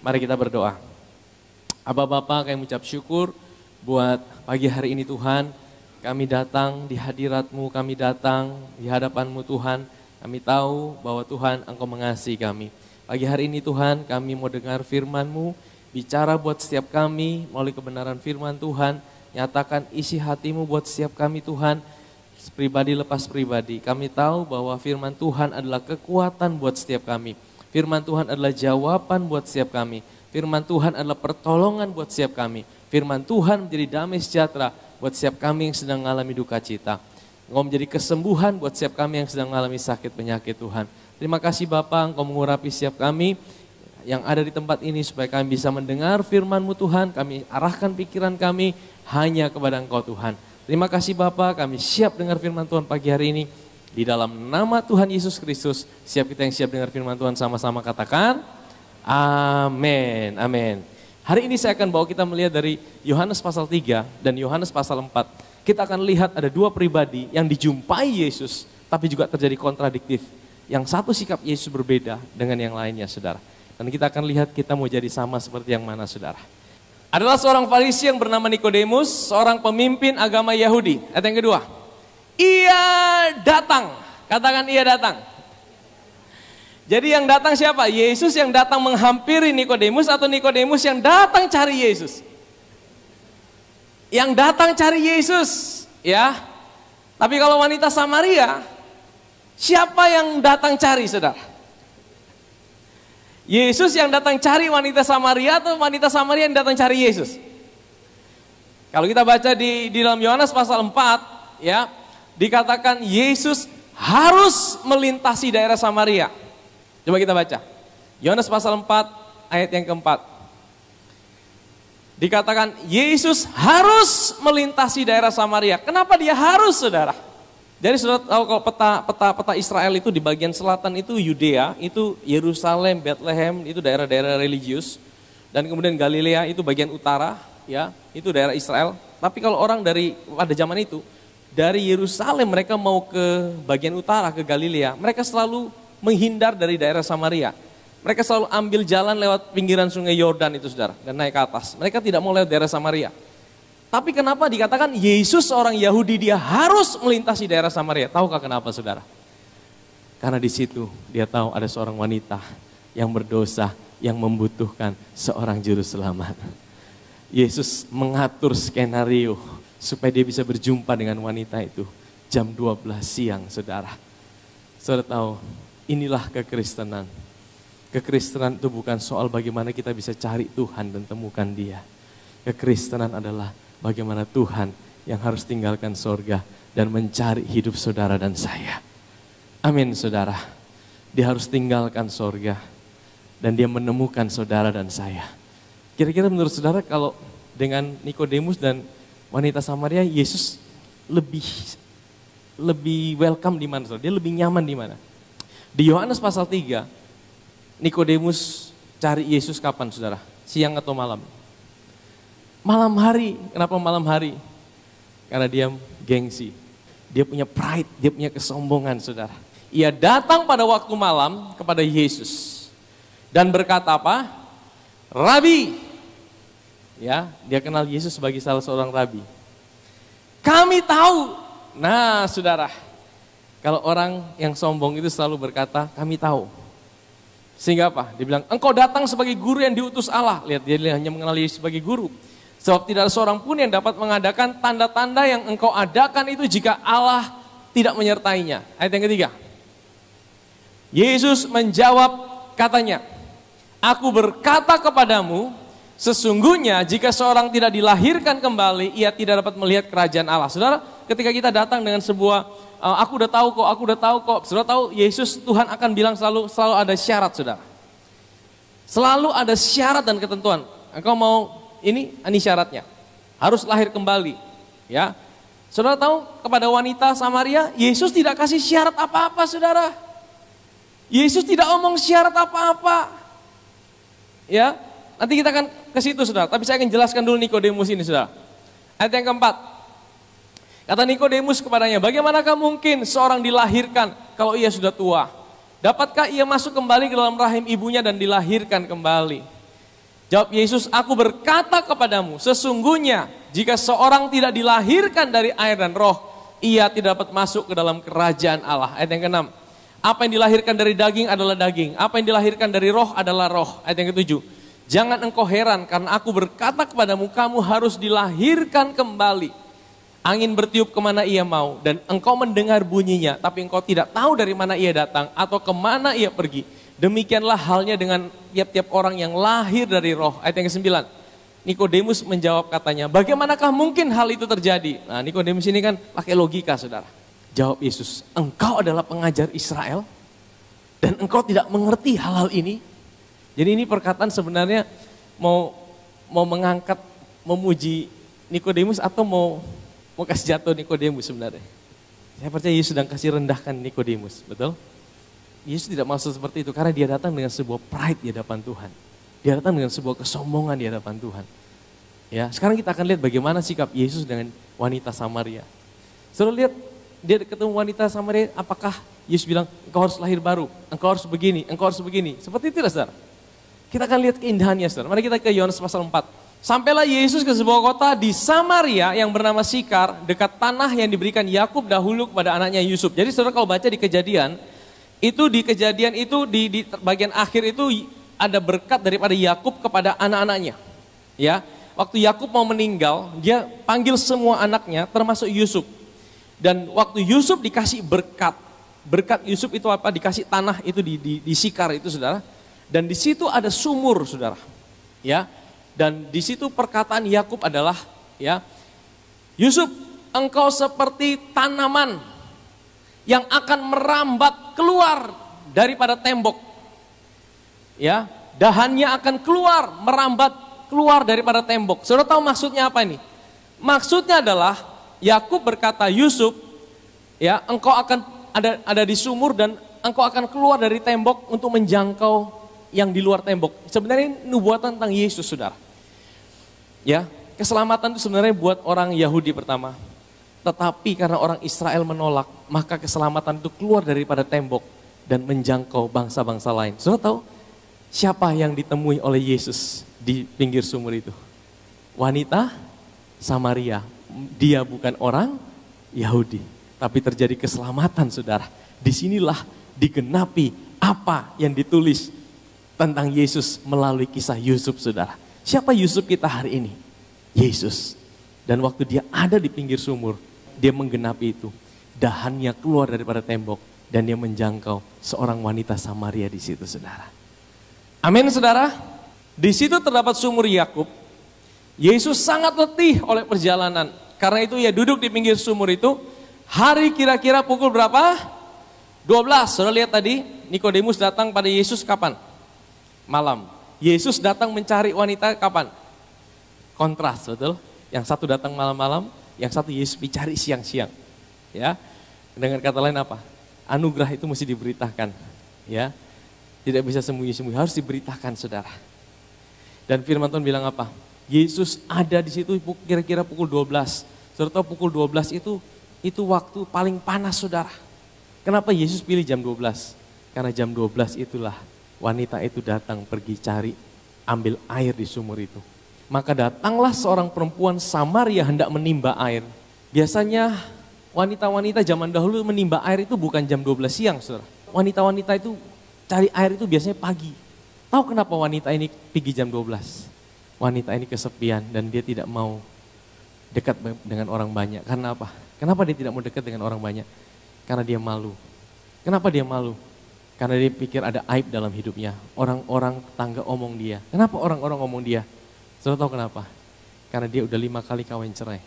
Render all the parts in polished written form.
Mari kita berdoa. Aba Bapa, kami mengucap syukur buat pagi hari ini Tuhan. Kami datang di hadirat-Mu, kami datang di hadapan-Mu Tuhan. Kami tahu bahwa Tuhan Engkau mengasihi kami. Pagi hari ini Tuhan, kami mau dengar firman-Mu, bicara buat setiap kami melalui kebenaran firman Tuhan. Nyatakan isi hati-Mu buat setiap kami Tuhan, pribadi lepas pribadi. Kami tahu bahwa firman Tuhan adalah kekuatan buat setiap kami. Firman Tuhan adalah jawaban buat setiap kami. Firman Tuhan adalah pertolongan buat setiap kami. Firman Tuhan menjadi damai sejahtera buat setiap kami yang sedang mengalami duka cita. Engkau menjadi kesembuhan buat setiap kami yang sedang mengalami sakit penyakit Tuhan. Terima kasih Bapa, Engkau mengurapi setiap kami yang ada di tempat ini supaya kami bisa mendengar firman-Mu Tuhan. Kami arahkan pikiran kami hanya kepada Engkau Tuhan. Terima kasih Bapa, kami siap dengar firman Tuhan pagi hari ini. Di dalam nama Tuhan Yesus Kristus, siap kita yang siap dengar firman Tuhan sama-sama katakan, amin, amin. Hari ini saya akan bawa kita melihat dari Yohanes pasal 3 dan Yohanes pasal 4. Kita akan lihat ada dua pribadi yang dijumpai Yesus, tapi juga terjadi kontradiktif. Yang satu sikap Yesus berbeda dengan yang lainnya, saudara. Dan kita akan lihat kita mau jadi sama seperti yang mana, saudara. Adalah seorang Farisi yang bernama Nikodemus, seorang pemimpin agama Yahudi. Ayat yang kedua. Ia datang, katakan ia datang. Jadi yang datang siapa? Yesus yang datang menghampiri Nikodemus atau Nikodemus yang datang cari Yesus? Yang datang cari Yesus, ya. Tapi kalau wanita Samaria, siapa yang datang cari, saudara? Yesus yang datang cari wanita Samaria atau wanita Samaria yang datang cari Yesus? Kalau kita baca di dalam Yohanes pasal 4, ya. Dikatakan Yesus harus melintasi daerah Samaria. Coba kita baca. Yohanes pasal 4 ayat yang keempat. Dikatakan Yesus harus melintasi daerah Samaria. Kenapa dia harus, saudara? Jadi saudara tahu kalau peta Israel itu di bagian selatan itu Yudea, itu Yerusalem, Bethlehem, itu daerah-daerah religius. Dan kemudian Galilea itu bagian utara, ya, itu daerah Israel. Tapi kalau orang pada zaman itu dari Yerusalem mereka mau ke bagian utara, ke Galilea, mereka selalu menghindar dari daerah Samaria. Mereka selalu ambil jalan lewat pinggiran sungai Yordan itu, saudara, dan naik ke atas. Mereka tidak mau lewat daerah Samaria. Tapi kenapa dikatakan Yesus seorang Yahudi dia harus melintasi daerah Samaria? Tahukah kenapa, saudara? Karena di situ dia tahu ada seorang wanita yang berdosa, yang membutuhkan seorang juru selamat. Yesus mengatur skenario supaya dia bisa berjumpa dengan wanita itu jam 12 siang, saudara. Saudara tahu, inilah kekristenan. Kekristenan itu bukan soal bagaimana kita bisa cari Tuhan dan temukan Dia. Kekristenan adalah bagaimana Tuhan yang harus tinggalkan sorga dan mencari hidup saudara dan saya. Amin, saudara. Dia harus tinggalkan sorga dan dia menemukan saudara dan saya. Kira-kira menurut saudara kalau dengan Nikodemus dan wanita Samaria, Yesus lebih welcome di mana? Dia lebih nyaman di mana? Di Yohanes pasal 3, Nikodemus cari Yesus kapan, saudara? Siang atau malam? Malam hari. Kenapa malam hari? Karena dia gengsi. Dia punya pride, dia punya kesombongan, saudara. Ia datang pada waktu malam kepada Yesus dan berkata apa? Rabi. Ya, dia kenal Yesus sebagai salah seorang rabi. Kami tahu. Nah, saudara, kalau orang yang sombong itu selalu berkata, kami tahu. Sehingga apa? Dia bilang, engkau datang sebagai guru yang diutus Allah. Lihat, dia hanya mengenal Yesus sebagai guru. Sebab tidak ada seorang pun yang dapat mengadakan tanda-tanda yang engkau adakan itu jika Allah tidak menyertainya. Ayat yang ketiga. Yesus menjawab katanya, aku berkata kepadamu, sesungguhnya jika seorang tidak dilahirkan kembali, ia tidak dapat melihat kerajaan Allah. Saudara, ketika kita datang dengan sebuah, aku udah tahu kok. Saudara tahu, Yesus Tuhan akan bilang selalu ada syarat, saudara. Selalu ada syarat dan ketentuan. Engkau mau ini syaratnya. Harus lahir kembali. Ya, saudara tahu kepada wanita Samaria, Yesus tidak kasih syarat apa-apa, saudara. Yesus tidak omong syarat apa-apa. Ya, nanti kita akan ke situ, saudara. Tapi saya akan jelaskan dulu Nikodemus ini, saudara. Ayat yang keempat. Kata Nikodemus kepadanya, bagaimanakah mungkin seorang dilahirkan kalau ia sudah tua? Dapatkah ia masuk kembali ke dalam rahim ibunya dan dilahirkan kembali? Jawab Yesus, aku berkata kepadamu, sesungguhnya jika seorang tidak dilahirkan dari air dan roh, ia tidak dapat masuk ke dalam kerajaan Allah. Ayat yang ke-6. Apa yang dilahirkan dari daging adalah daging. Apa yang dilahirkan dari roh adalah roh. Ayat yang ke-7. Jangan engkau heran karena aku berkata kepadamu, kamu harus dilahirkan kembali. Angin bertiup kemana ia mau dan engkau mendengar bunyinya, tapi engkau tidak tahu dari mana ia datang atau kemana ia pergi. Demikianlah halnya dengan tiap-tiap orang yang lahir dari roh. Ayat yang ke-9. Nikodemus menjawab katanya, bagaimanakah mungkin hal itu terjadi? Nah, Nikodemus ini kan pakai logika, saudara. Jawab Yesus, engkau adalah pengajar Israel dan engkau tidak mengerti hal-hal ini. Jadi ini perkataan sebenarnya mau mengangkat, memuji Nikodemus atau mau kasih jatuh Nikodemus sebenarnya. Saya percaya Yesus sedang kasih rendahkan Nikodemus, betul? Yesus tidak maksud seperti itu karena dia datang dengan sebuah pride di hadapan Tuhan. Dia datang dengan sebuah kesombongan di hadapan Tuhan. Ya, sekarang kita akan lihat bagaimana sikap Yesus dengan wanita Samaria. Saudara lihat, dia ketemu wanita Samaria, apakah Yesus bilang, engkau harus lahir baru, engkau harus begini, engkau harus begini. Seperti itu, saudara. Kita akan lihat keindahannya, saudara. Mari kita ke Yohanes pasal 4. Sampailah Yesus ke sebuah kota di Samaria yang bernama Sikar, dekat tanah yang diberikan Yakub dahulu kepada anaknya Yusuf. Jadi saudara kalau baca di kejadian itu di bagian akhir itu ada berkat daripada Yakub kepada anak-anaknya. Ya, waktu Yakub mau meninggal, dia panggil semua anaknya termasuk Yusuf. Dan waktu Yusuf dikasih berkat Yusuf itu apa? Dikasih tanah itu di Sikar itu, saudara. Dan di situ ada sumur, saudara. Ya. Dan di situ perkataan Yakub adalah, ya, Yusuf, engkau seperti tanaman yang akan merambat keluar daripada tembok. Ya, dahannya akan keluar, merambat keluar daripada tembok. Saudara tahu maksudnya apa ini? Maksudnya adalah Yakub berkata, Yusuf, ya, engkau akan ada di sumur dan engkau akan keluar dari tembok untuk menjangkau yang di luar tembok. Sebenarnya ini nubuatan tentang Yesus, saudara. Ya, keselamatan itu sebenarnya buat orang Yahudi pertama. Tetapi karena orang Israel menolak, maka keselamatan itu keluar daripada tembok dan menjangkau bangsa-bangsa lain. Saudara tahu siapa yang ditemui oleh Yesus di pinggir sumur itu? Wanita Samaria. Dia bukan orang Yahudi, tapi terjadi keselamatan, saudara. Disinilah digenapi apa yang ditulis tentang Yesus melalui kisah Yusuf, saudara. Siapa Yusuf kita hari ini? Yesus. Dan waktu dia ada di pinggir sumur, dia menggenapi itu. Dahannya keluar daripada tembok dan dia menjangkau seorang wanita Samaria di situ, saudara. Amin, saudara. Di situ terdapat sumur Yakub. Yesus sangat letih oleh perjalanan. Karena itu ia duduk di pinggir sumur itu. Hari kira-kira pukul berapa? 12. Saudara lihat tadi, Nikodemus datang pada Yesus kapan? Malam. Yesus datang mencari wanita kapan? Kontras, betul? Yang satu datang malam-malam, yang satu Yesus dicari siang-siang. Ya. Dengan kata lain apa? Anugerah itu mesti diberitakan. Ya. Tidak bisa sembunyi-sembunyi, harus diberitakan, saudara. Dan firman Tuhan bilang apa? Yesus ada di situ kira-kira pukul 12. Saudara tahu pukul 12 itu waktu paling panas, saudara. Kenapa Yesus pilih jam 12? Karena jam 12 itulah wanita itu datang pergi cari, ambil air di sumur itu. Maka datanglah seorang perempuan Samaria hendak menimba air. Biasanya wanita-wanita zaman dahulu menimba air itu bukan jam 12 siang, saudara. Wanita-wanita itu cari air itu biasanya pagi. Tahu kenapa wanita ini pergi jam 12? Wanita ini kesepian dan dia tidak mau dekat dengan orang banyak. Karena apa? Kenapa dia tidak mau dekat dengan orang banyak? Karena dia malu. Kenapa dia malu? Karena dia pikir ada aib dalam hidupnya. Orang-orang tetangga omong dia. Kenapa orang-orang omong dia? Saudara tahu kenapa? Karena dia udah 5 kali kawin cerai.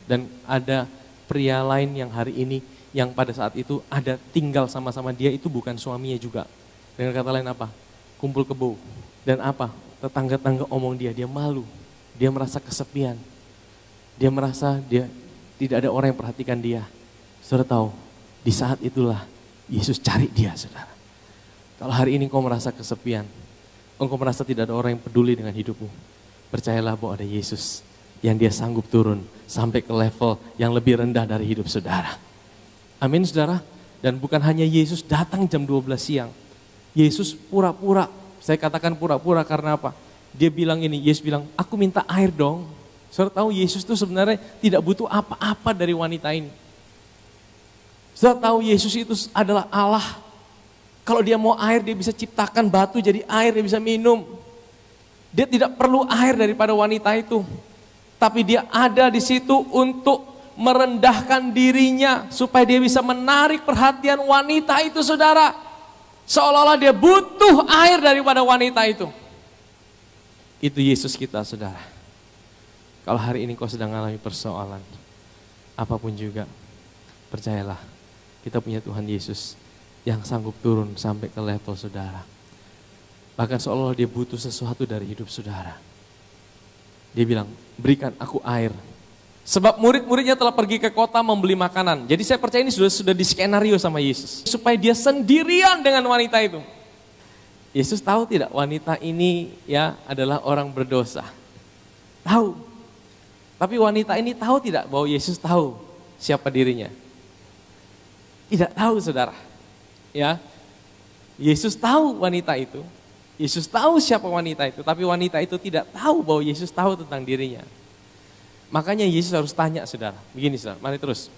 Dan ada pria lain yang hari ini, yang pada saat itu ada tinggal sama-sama dia, itu bukan suaminya juga. Dengan kata lain apa? Kumpul kebo. Dan apa? Tetangga-tetangga omong dia malu. Dia merasa kesepian. Dia merasa dia tidak ada orang yang perhatikan dia. Saudara tahu, di saat itulah Yesus cari dia, saudara. Kalau hari ini kau merasa kesepian, engkau merasa tidak ada orang yang peduli dengan hidupmu, percayalah bahwa ada Yesus yang dia sanggup turun sampai ke level yang lebih rendah dari hidup saudara. Amin, saudara. Dan bukan hanya Yesus datang jam 12 siang. Yesus pura-pura, saya katakan pura-pura karena apa? Dia bilang ini, Yesus bilang, aku minta air dong. Saudara tahu Yesus itu sebenarnya tidak butuh apa-apa dari wanita ini. Saudara tahu Yesus itu adalah Allah. Kalau dia mau air, dia bisa ciptakan batu jadi air, dia bisa minum. Dia tidak perlu air daripada wanita itu. Tapi dia ada di situ untuk merendahkan dirinya supaya dia bisa menarik perhatian wanita itu, saudara. Seolah-olah dia butuh air daripada wanita itu. Itu Yesus kita, saudara. Kalau hari ini kau sedang mengalami persoalan, apapun juga, percayalah, kita punya Tuhan Yesus yang sanggup turun sampai ke level saudara. Bahkan seolah-olah dia butuh sesuatu dari hidup saudara. Dia bilang, berikan aku air. Sebab murid-muridnya telah pergi ke kota membeli makanan. Jadi saya percaya ini sudah di skenario sama Yesus. Supaya dia sendirian dengan wanita itu. Yesus tahu tidak wanita ini ya adalah orang berdosa? Tahu. Tapi wanita ini tahu tidak bahwa Yesus tahu siapa dirinya? Tidak tahu, saudara. Ya, Yesus tahu wanita itu. Yesus tahu siapa wanita itu. Tapi wanita itu tidak tahu bahwa Yesus tahu tentang dirinya. Makanya Yesus harus tanya, saudara. Begini, saudara, mari terus.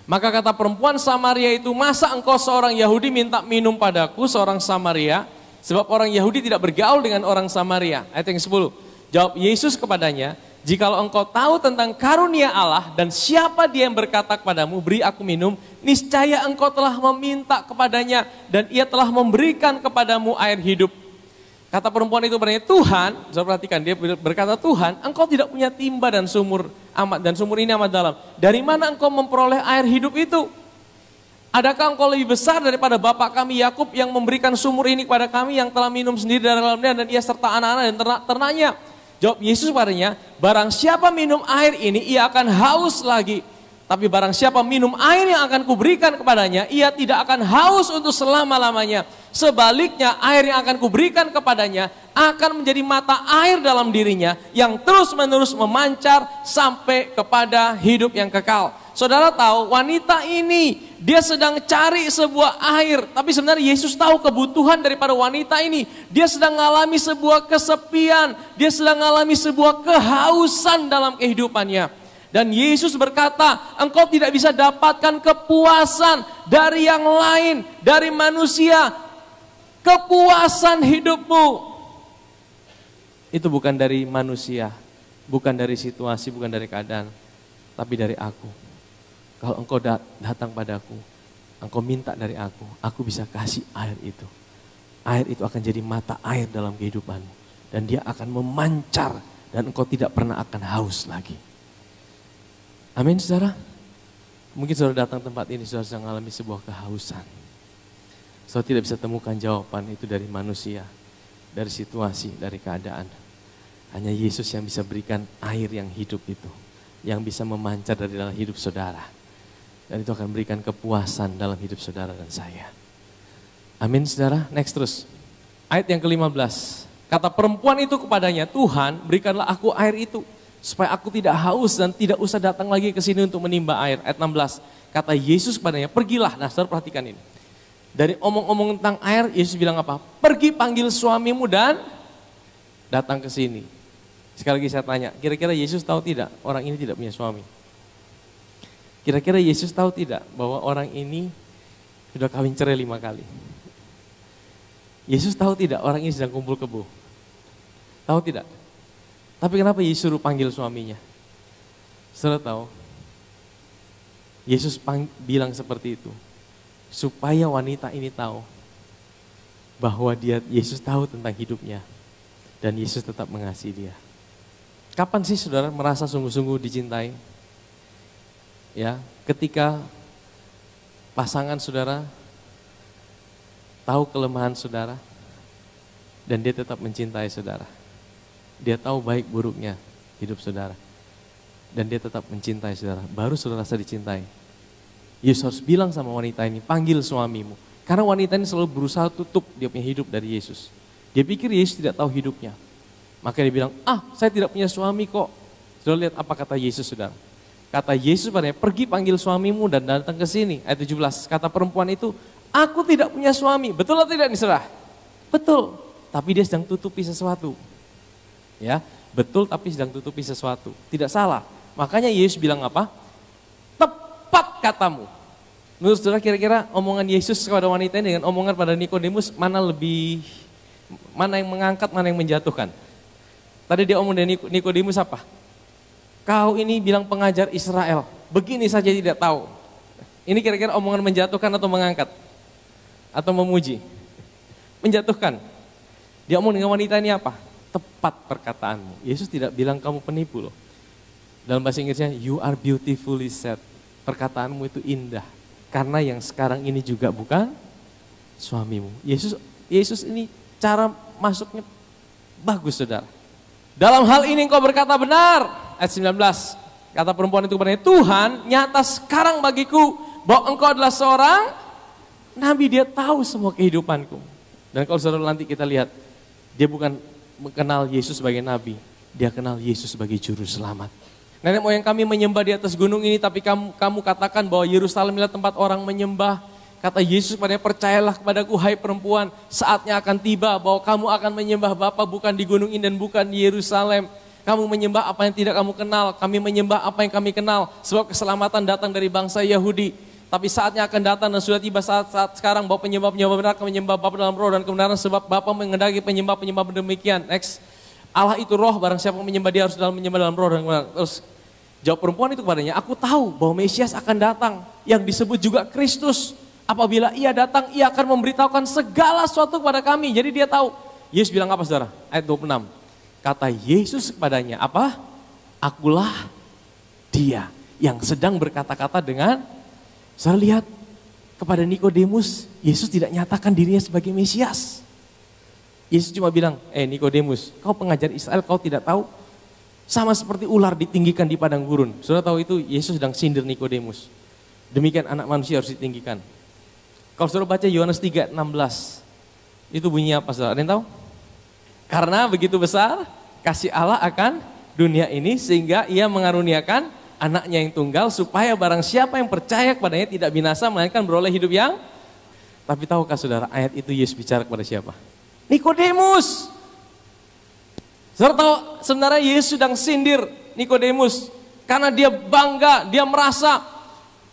Maka kata perempuan Samaria itu, masa engkau seorang Yahudi minta minum padaku, seorang Samaria? Sebab orang Yahudi tidak bergaul dengan orang Samaria. Ayat yang 10. Jawab Yesus kepadanya, jikalau engkau tahu tentang karunia Allah dan siapa dia yang berkata kepadamu, beri aku minum, niscaya engkau telah meminta kepadanya dan ia telah memberikan kepadamu air hidup. Kata perempuan itu bertanya, Tuhan, saya perhatikan dia berkata, Tuhan, engkau tidak punya timba dan sumur ini amat dalam. Dari mana engkau memperoleh air hidup itu? Adakah engkau lebih besar daripada bapak kami Yakub yang memberikan sumur ini kepada kami yang telah minum sendiri dari dalamnya dan ia serta anak-anak dan ternaknya? Jawab Yesus padanya, barang siapa minum air ini ia akan haus lagi. Tapi barang siapa minum air yang akan kuberikan kepadanya, ia tidak akan haus untuk selama-lamanya. Sebaliknya air yang akan kuberikan kepadanya akan menjadi mata air dalam dirinya yang terus-menerus memancar sampai kepada hidup yang kekal. Saudara tahu wanita ini dia sedang cari sebuah air, tapi sebenarnya Yesus tahu kebutuhan daripada wanita ini. Dia sedang mengalami sebuah kesepian, dia sedang mengalami sebuah kehausan dalam kehidupannya. Dan Yesus berkata, engkau tidak bisa dapatkan kepuasan dari yang lain, dari manusia. Kepuasan hidupmu itu bukan dari manusia, bukan dari situasi, bukan dari keadaan, tapi dari aku. Kalau engkau datang padaku, engkau minta dari aku bisa kasih air itu. Air itu akan jadi mata air dalam kehidupanmu. Dan dia akan memancar dan engkau tidak pernah akan haus lagi. Amin, saudara. Mungkin saudara datang tempat ini, saudara sedang mengalami sebuah kehausan. Saudara tidak bisa temukan jawaban itu dari manusia, dari situasi, dari keadaan. Hanya Yesus yang bisa berikan air yang hidup itu, yang bisa memancar dari dalam hidup saudara. Dan itu akan berikan kepuasan dalam hidup saudara dan saya. Amin, saudara. Next terus. Ayat yang ke-15. Kata perempuan itu kepadanya, Tuhan berikanlah aku air itu, supaya aku tidak haus dan tidak usah datang lagi ke sini untuk menimba air. Ayat 16. Kata Yesus kepadanya, pergilah. Nah, saudara perhatikan ini. Dari omong-omong tentang air, Yesus bilang apa? Pergi panggil suamimu dan datang ke sini. Sekali lagi saya tanya, kira-kira Yesus tahu tidak orang ini tidak punya suami? Kira-kira Yesus tahu tidak bahwa orang ini sudah kawin cerai 5 kali? Yesus tahu tidak orang ini sedang kumpul kebo? Tahu tidak? Tapi kenapa Yesus suruh panggil suaminya? Saudara tahu, Yesus bilang seperti itu supaya wanita ini tahu bahwa Yesus tahu tentang hidupnya dan Yesus tetap mengasihi dia. Kapan sih saudara merasa sungguh-sungguh dicintai? Ya, ketika pasangan saudara tahu kelemahan saudara dan dia tetap mencintai saudara. Dia tahu baik buruknya hidup saudara. Dan dia tetap mencintai saudara. Baru saudara rasa dicintai. Yesus harus bilang sama wanita ini, panggil suamimu. Karena wanita ini selalu berusaha tutup dia punya hidup dari Yesus. Dia pikir Yesus tidak tahu hidupnya. Maka dia bilang, saya tidak punya suami kok. Saudara lihat apa kata Yesus saudara. Kata Yesus padanya, pergi panggil suamimu dan datang ke sini. Ayat 17, kata perempuan itu, aku tidak punya suami. Betul atau tidak nih saudara? Betul. Tapi dia sedang tutupi sesuatu. Ya, betul tapi sedang tutupi sesuatu. Tidak salah. Makanya Yesus bilang apa? Tepat katamu. Menurut saudara kira-kira omongan Yesus kepada wanita ini dengan omongan pada Nikodemus mana yang mengangkat, mana yang menjatuhkan? Tadi dia omong dengan Nikodemus apa? Kau ini bilang pengajar Israel, begini saja tidak tahu. Ini kira-kira omongan menjatuhkan atau mengangkat? Atau memuji? Menjatuhkan. Dia omong dengan wanita ini apa? Tepat perkataanmu. Yesus tidak bilang kamu penipu loh. Dalam bahasa Inggrisnya, you are beautifully said. Perkataanmu itu indah. Karena yang sekarang ini juga bukan suamimu. Yesus ini cara masuknya bagus saudara. Dalam hal ini engkau berkata benar. Ayat 19, kata perempuan itu kepadanya, Tuhan nyata sekarang bagiku bahwa engkau adalah seorang nabi, dia tahu semua kehidupanku. Dan kalau saudara nanti kita lihat, dia bukan mengenal Yesus sebagai nabi, dia kenal Yesus sebagai juru selamat. Nenek moyang kami menyembah di atas gunung ini, tapi kamu katakan bahwa Yerusalem adalah tempat orang menyembah. Kata Yesus kepadanya, percayalah kepadaku hai perempuan, saatnya akan tiba bahwa kamu akan menyembah Bapa bukan di gunung ini dan bukan di Yerusalem. Kamu menyembah apa yang tidak kamu kenal, kami menyembah apa yang kami kenal. Sebab keselamatan datang dari bangsa Yahudi. Tapi saatnya akan datang dan sudah tiba saat sekarang bahwa penyembah-penyembah benar akan menyembah Bapa dalam roh dan kebenaran. Sebab Bapa mengendaki penyembah-penyembah demikian. Next, Allah itu roh, barang siapa menyembah dia harus menyembah dalam roh dan kebenaran. Terus jawab perempuan itu kepadanya, aku tahu bahwa Mesias akan datang yang disebut juga Kristus. Apabila ia datang, ia akan memberitahukan segala sesuatu kepada kami. Jadi dia tahu. Yesus bilang apa saudara? Ayat 26. Kata Yesus kepadanya, apa? Akulah dia yang sedang berkata-kata dengan, saya lihat kepada Nikodemus, Yesus tidak nyatakan dirinya sebagai Mesias. Yesus cuma bilang, Nikodemus, kau pengajar Israel, kau tidak tahu? Sama seperti ular ditinggikan di padang gurun. Saudara tahu itu Yesus sedang sindir Nikodemus. Demikian anak manusia harus ditinggikan. Kalau saudara baca Yohanes 3:16, itu bunyinya apa saudara? Ada yang tahu? Karena begitu besar kasih Allah akan dunia ini sehingga ia mengaruniakan anaknya yang tunggal supaya barang siapa yang percaya kepadanya tidak binasa melainkan beroleh hidup yang. Tapi tahukah saudara ayat itu Yesus bicara kepada siapa? Nikodemus. Saudara tahu sebenarnya Yesus sedang sindir Nikodemus karena dia bangga, dia merasa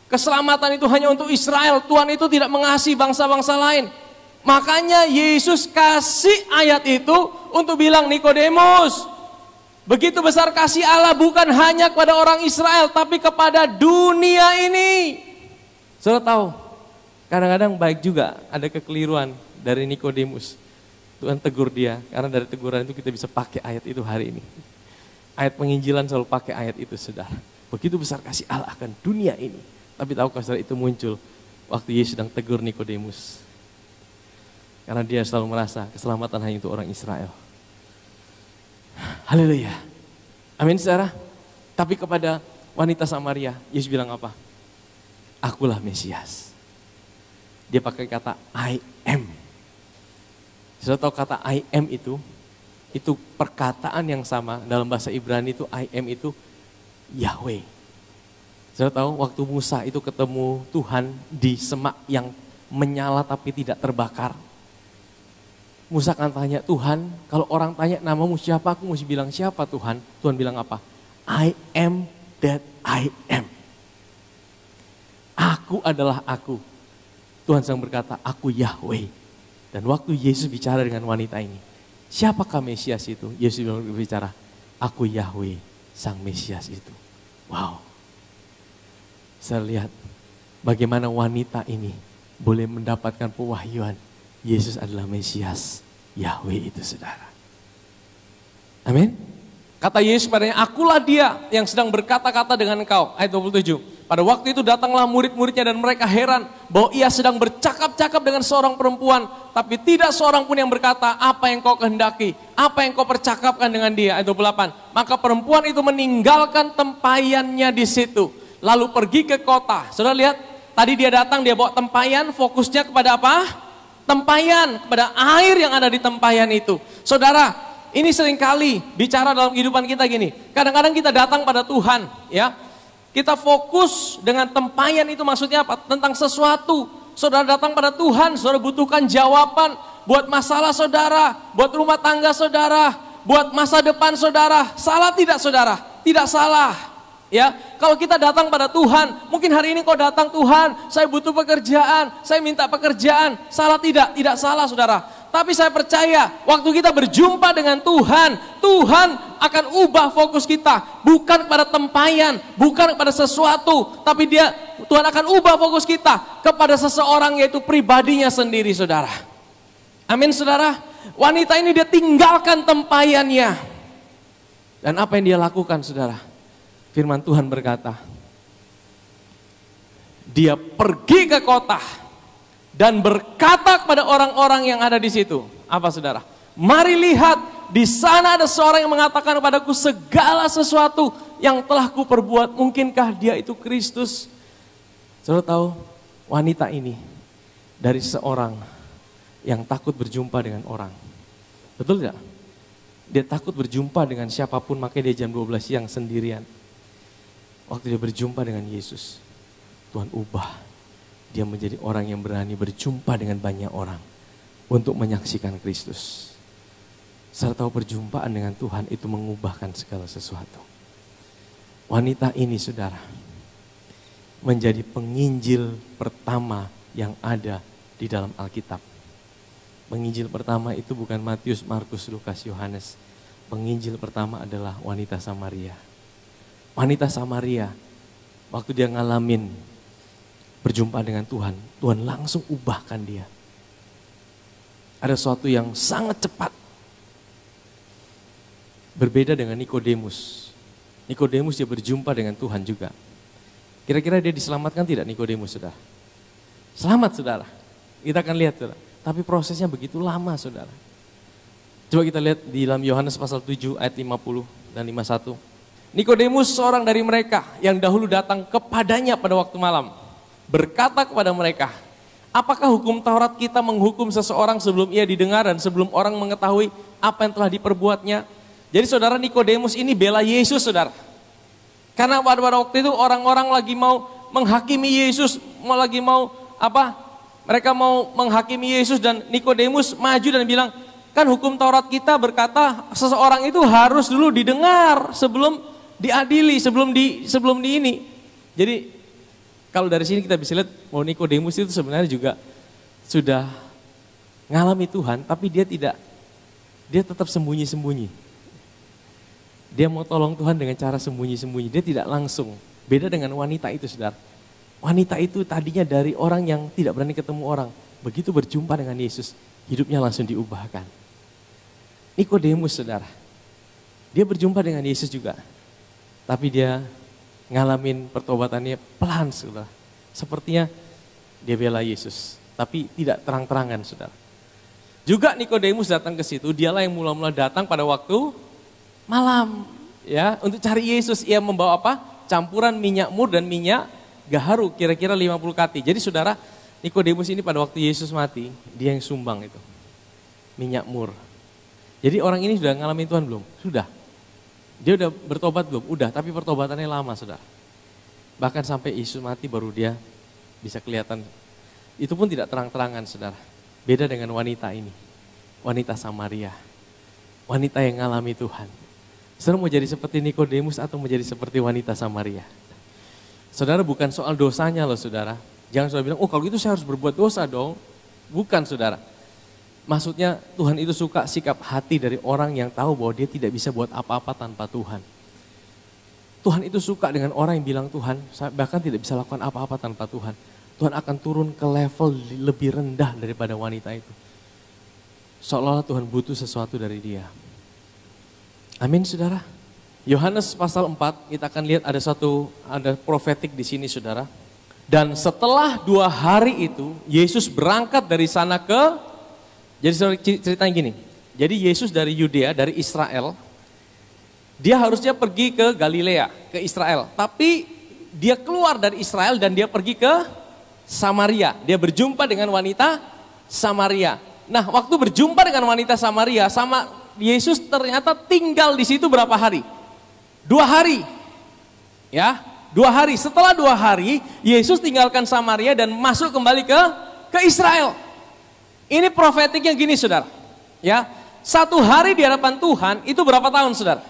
keselamatan itu hanya untuk Israel. Tuhan itu tidak mengasihi bangsa-bangsa lain. Makanya Yesus kasih ayat itu untuk bilang Nikodemus, begitu besar kasih Allah bukan hanya kepada orang Israel tapi kepada dunia ini. Saudara tahu, kadang-kadang baik juga ada kekeliruan dari Nikodemus. Tuhan tegur dia, karena dari teguran itu kita bisa pakai ayat itu hari ini. Ayat penginjilan selalu pakai ayat itu saudara. Begitu besar kasih Allah akan dunia ini. Tapi tahukah saudara itu muncul waktu Yesus sedang tegur Nikodemus. Karena dia selalu merasa keselamatan hanya untuk orang Israel. Haleluya. Amin saudara. Tapi kepada wanita Samaria, Yesus bilang apa? Akulah Mesias. Dia pakai kata I am. Saudara tahu kata I am itu perkataan yang sama dalam bahasa Ibrani itu I am itu Yahweh. Saudara tahu waktu Musa itu ketemu Tuhan di semak yang menyala tapi tidak terbakar. Musa akan tanya, Tuhan, kalau orang tanya namamu siapa, aku mesti bilang siapa Tuhan? Tuhan bilang apa? I am that I am. Aku adalah aku. Tuhan sedang berkata, aku Yahweh. Dan waktu Yesus bicara dengan wanita ini, siapakah Mesias itu? Yesus berbicara, aku Yahweh, sang Mesias itu. Wow. Saya lihat bagaimana wanita ini boleh mendapatkan pewahyuan. Yesus adalah Mesias, Yahweh itu saudara. Amin. Kata Yesus padanya, akulah dia yang sedang berkata-kata dengan engkau. Ayat 27. Pada waktu itu datanglah murid-muridnya dan mereka heran bahwa ia sedang bercakap-cakap dengan seorang perempuan. Tapi tidak seorang pun yang berkata, apa yang kau kehendaki, apa yang kau percakapkan dengan dia. Ayat 28. Maka perempuan itu meninggalkan tempayannya di situ. Lalu pergi ke kota. Saudara lihat, tadi dia datang, dia bawa tempayan, fokusnya kepada apa? Tempayan, kepada air yang ada di tempayan itu. Saudara, ini seringkali bicara dalam kehidupan kita gini. Kadang-kadang kita datang pada Tuhan, ya. Kita fokus dengan tempayan itu maksudnya apa? Tentang sesuatu. Saudara datang pada Tuhan, saudara butuhkan jawaban buat masalah saudara, buat rumah tangga saudara, buat masa depan saudara. Salah tidak saudara? Tidak salah. Ya, kalau kita datang pada Tuhan, mungkin hari ini kau datang, Tuhan, saya butuh pekerjaan, saya minta pekerjaan. Salah tidak? Tidak salah saudara. Tapi saya percaya waktu kita berjumpa dengan Tuhan, Tuhan akan ubah fokus kita. Bukan kepada tempayan, bukan kepada sesuatu, tapi Tuhan akan ubah fokus kita kepada seseorang, yaitu pribadinya sendiri saudara. Amin saudara. Wanita ini dia tinggalkan tempayannya. Dan apa yang dia lakukan saudara? Firman Tuhan berkata, dia pergi ke kota dan berkata kepada orang-orang yang ada di situ. Apa saudara? Mari lihat, di sana ada seorang yang mengatakan kepadaku segala sesuatu yang telah kuperbuat. Mungkinkah dia itu Kristus? Saudara tahu, wanita ini dari seorang yang takut berjumpa dengan orang. Betul tidak? Dia takut berjumpa dengan siapapun, makanya dia jam 12 siang sendirian. Waktu dia berjumpa dengan Yesus, Tuhan ubah. Dia menjadi orang yang berani berjumpa dengan banyak orang untuk menyaksikan Kristus. Saya tahu perjumpaan dengan Tuhan itu mengubahkan segala sesuatu. Wanita ini saudara, menjadi penginjil pertama yang ada di dalam Alkitab. Penginjil pertama itu bukan Matius, Markus, Lukas, Yohanes. Penginjil pertama adalah wanita Samaria. Wanita Samaria, waktu dia ngalamin berjumpa dengan Tuhan, Tuhan langsung ubahkan dia. Ada sesuatu yang sangat cepat. Berbeda dengan Nikodemus. Nikodemus dia berjumpa dengan Tuhan juga. Kira-kira dia diselamatkan tidak Nikodemus saudara? Selamat saudara. Kita akan lihat saudara. Tapi prosesnya begitu lama saudara. Coba kita lihat di dalam Yohanes pasal 7 ayat 50 dan 51. Nikodemus seorang dari mereka yang dahulu datang kepadanya pada waktu malam. Berkata kepada mereka, apakah hukum Taurat kita menghukum seseorang sebelum ia didengar dan sebelum orang mengetahui apa yang telah diperbuatnya? Jadi saudara, Nikodemus ini bela Yesus saudara. Karena pada waktu itu orang-orang lagi mau menghakimi Yesus, mereka mau menghakimi Yesus, dan Nikodemus maju dan bilang, kan hukum Taurat kita berkata seseorang itu harus dulu didengar sebelum diadili, sebelum di ini. Jadi kalau dari sini kita bisa lihat bahwa Nikodemus itu sebenarnya juga sudah ngalami Tuhan, tapi dia tetap sembunyi-sembunyi. Dia mau tolong Tuhan dengan cara sembunyi-sembunyi, dia tidak langsung. Beda dengan wanita itu saudara. Wanita itu tadinya dari orang yang tidak berani ketemu orang. Begitu berjumpa dengan Yesus, hidupnya langsung diubahkan. Nikodemus saudara, dia berjumpa dengan Yesus juga. Tapi dia ngalamin pertobatannya pelan saudara. Sepertinya dia bela Yesus, tapi tidak terang-terangan saudara. Juga Nikodemus datang ke situ, dialah yang mula-mula datang pada waktu malam. Ya, untuk cari Yesus. Ia membawa apa? Campuran minyak mur dan minyak gaharu, kira-kira 50 kati. Jadi saudara, Nikodemus ini pada waktu Yesus mati, dia yang sumbang itu. Minyak mur. Jadi orang ini sudah ngalamin Tuhan belum? Sudah. Dia udah bertobat belum? Udah, tapi pertobatannya lama saudara. Bahkan sampai Yesus mati baru dia bisa kelihatan. Itu pun tidak terang-terangan saudara. Beda dengan wanita ini. Wanita Samaria. Wanita yang ngalami Tuhan. Saudara mau jadi seperti Nikodemus atau mau jadi seperti wanita Samaria? Saudara, bukan soal dosanya loh saudara. Jangan saudara bilang, oh kalau gitu saya harus berbuat dosa dong. Bukan saudara. Maksudnya Tuhan itu suka sikap hati dari orang yang tahu bahwa dia tidak bisa buat apa-apa tanpa Tuhan. Tuhan itu suka dengan orang yang bilang, Tuhan saya bahkan tidak bisa lakukan apa-apa tanpa Tuhan. Tuhan akan turun ke level lebih rendah daripada wanita itu. Seolah-olah Tuhan butuh sesuatu dari dia. Amin saudara. Yohanes pasal 4 kita akan lihat ada profetik di sini saudara. Dan setelah 2 hari itu Yesus berangkat dari sana jadi ceritanya gini. Jadi Yesus dari Yudea, dari Israel, dia harusnya pergi ke Galilea, ke Israel. Tapi dia keluar dari Israel dan dia pergi ke Samaria. Dia berjumpa dengan wanita Samaria. Nah, waktu berjumpa dengan wanita Samaria, sama Yesus ternyata tinggal di situ berapa hari? 2 hari. Ya, 2 hari. Setelah 2 hari, Yesus tinggalkan Samaria dan masuk kembali ke Israel. Ini profetiknya gini saudara. Ya, Satu hari di hadapan Tuhan itu berapa tahun, saudara?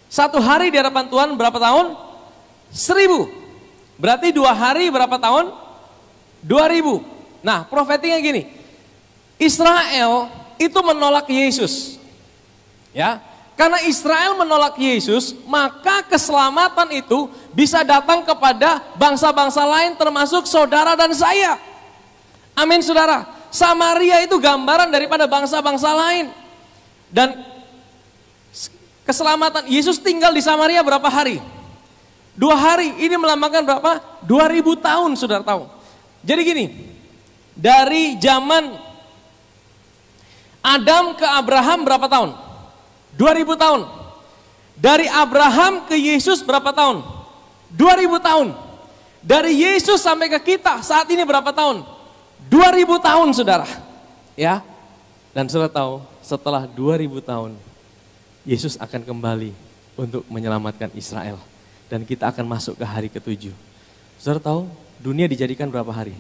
Satu hari di hadapan Tuhan berapa tahun? 1000. Berarti 2 hari berapa tahun? 2000. Nah, profetiknya gini. Israel itu menolak Yesus. Ya. Karena Israel menolak Yesus, maka keselamatan itu bisa datang kepada bangsa-bangsa lain termasuk saudara dan saya. Amin, saudara. Samaria itu gambaran daripada bangsa-bangsa lain. Dan keselamatan, Yesus tinggal di Samaria berapa hari? 2 hari, ini melambangkan berapa? 2000 tahun, saudara tahu. Jadi gini, dari zaman Adam ke Abraham berapa tahun? 2000 tahun. Dari Abraham ke Yesus berapa tahun? 2000 tahun. Dari Yesus sampai ke kita saat ini berapa tahun? 2000 tahun, saudara. Ya. Dan saudara tahu, setelah 2000 tahun Yesus akan kembali untuk menyelamatkan Israel. Dan kita akan masuk ke hari ke-7. Saudara tahu, dunia dijadikan berapa hari?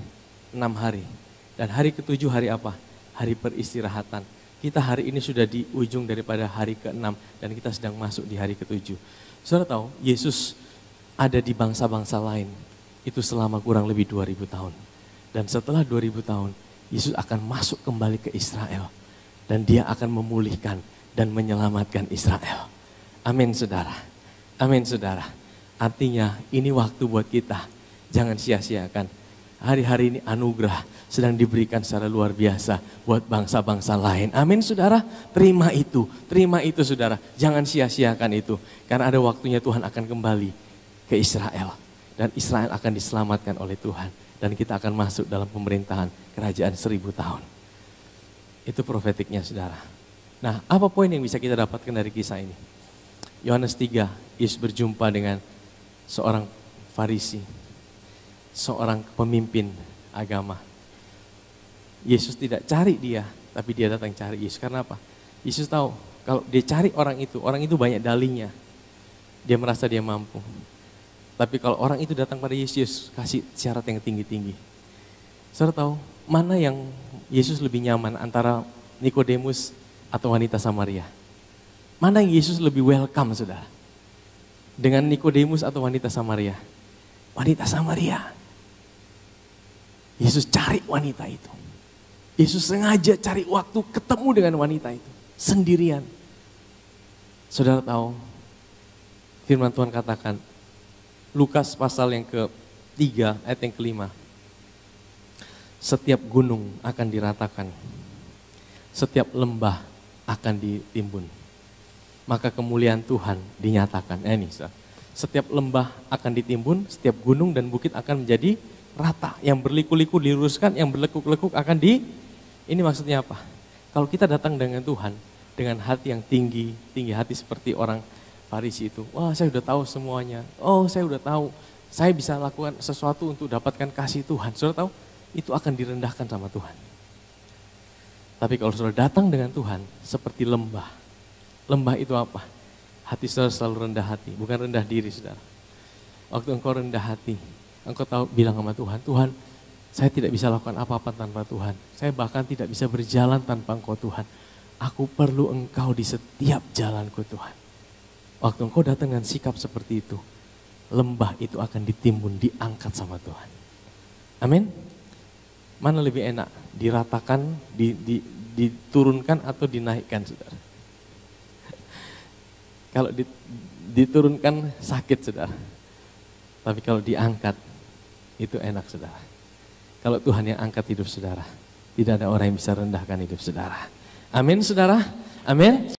6 hari. Dan hari ke-7 hari apa? Hari peristirahatan. Kita hari ini sudah di ujung daripada hari ke-6 dan kita sedang masuk di hari ke-7. Saudara tahu, Yesus ada di bangsa-bangsa lain itu selama kurang lebih 2000 tahun. Dan setelah 2000 tahun, Yesus akan masuk kembali ke Israel. Dan dia akan memulihkan dan menyelamatkan Israel. Amin, saudara. Amin, saudara. Artinya ini waktu buat kita. Jangan sia-siakan. Hari-hari ini anugerah sedang diberikan secara luar biasa buat bangsa-bangsa lain. Amin, saudara. Terima itu saudara. Jangan sia-siakan itu. Karena ada waktunya Tuhan akan kembali ke Israel. Dan Israel akan diselamatkan oleh Tuhan. Dan kita akan masuk dalam pemerintahan kerajaan 1000 tahun. Itu profetiknya, saudara. Nah, apa poin yang bisa kita dapatkan dari kisah ini? Yohanes 3, Yesus berjumpa dengan seorang Farisi. Seorang pemimpin agama. Yesus tidak cari dia, tapi dia datang cari Yesus. Karena apa? Yesus tahu, kalau dia cari orang itu banyak dalihnya. Dia merasa dia mampu. Tapi kalau orang itu datang pada Yesus, kasih syarat yang tinggi-tinggi. Saudara tahu, mana yang Yesus lebih nyaman antara Nikodemus atau wanita Samaria? Mana yang Yesus lebih welcome, saudara? Dengan Nikodemus atau wanita Samaria? Wanita Samaria. Yesus cari wanita itu. Yesus sengaja cari waktu ketemu dengan wanita itu. Sendirian. Saudara tahu, firman Tuhan katakan, Lukas pasal yang ke-3 ayat yang ke-5. Setiap gunung akan diratakan. Setiap lembah akan ditimbun. Maka kemuliaan Tuhan dinyatakan. Ini, setiap lembah akan ditimbun, setiap gunung dan bukit akan menjadi rata. Yang berliku-liku diluruskan, yang berlekuk-lekuk akan ini maksudnya apa? Kalau kita datang dengan Tuhan, dengan hati yang tinggi hati seperti orang Farisi itu. Wah, saya udah tahu semuanya. Oh, saya udah tahu. Saya bisa lakukan sesuatu untuk dapatkan kasih Tuhan. Saudara tahu, itu akan direndahkan sama Tuhan. Tapi kalau saudara datang dengan Tuhan, seperti lembah. Lembah itu apa? Hati saudara selalu rendah hati, bukan rendah diri, saudara. Waktu engkau rendah hati, engkau tahu bilang sama Tuhan, Tuhan, saya tidak bisa lakukan apa-apa tanpa Tuhan. Saya bahkan tidak bisa berjalan tanpa Engkau, Tuhan. Aku perlu Engkau di setiap jalanku, Tuhan. Waktu engkau datang dengan sikap seperti itu, lembah itu akan ditimbun, diangkat sama Tuhan. Amin. Mana lebih enak? Diratakan, diturunkan atau dinaikkan, saudara? Kalau diturunkan sakit, saudara. Tapi kalau diangkat, itu enak, saudara. Kalau Tuhan yang angkat hidup saudara, tidak ada orang yang bisa rendahkan hidup saudara. Amin, saudara. Amin.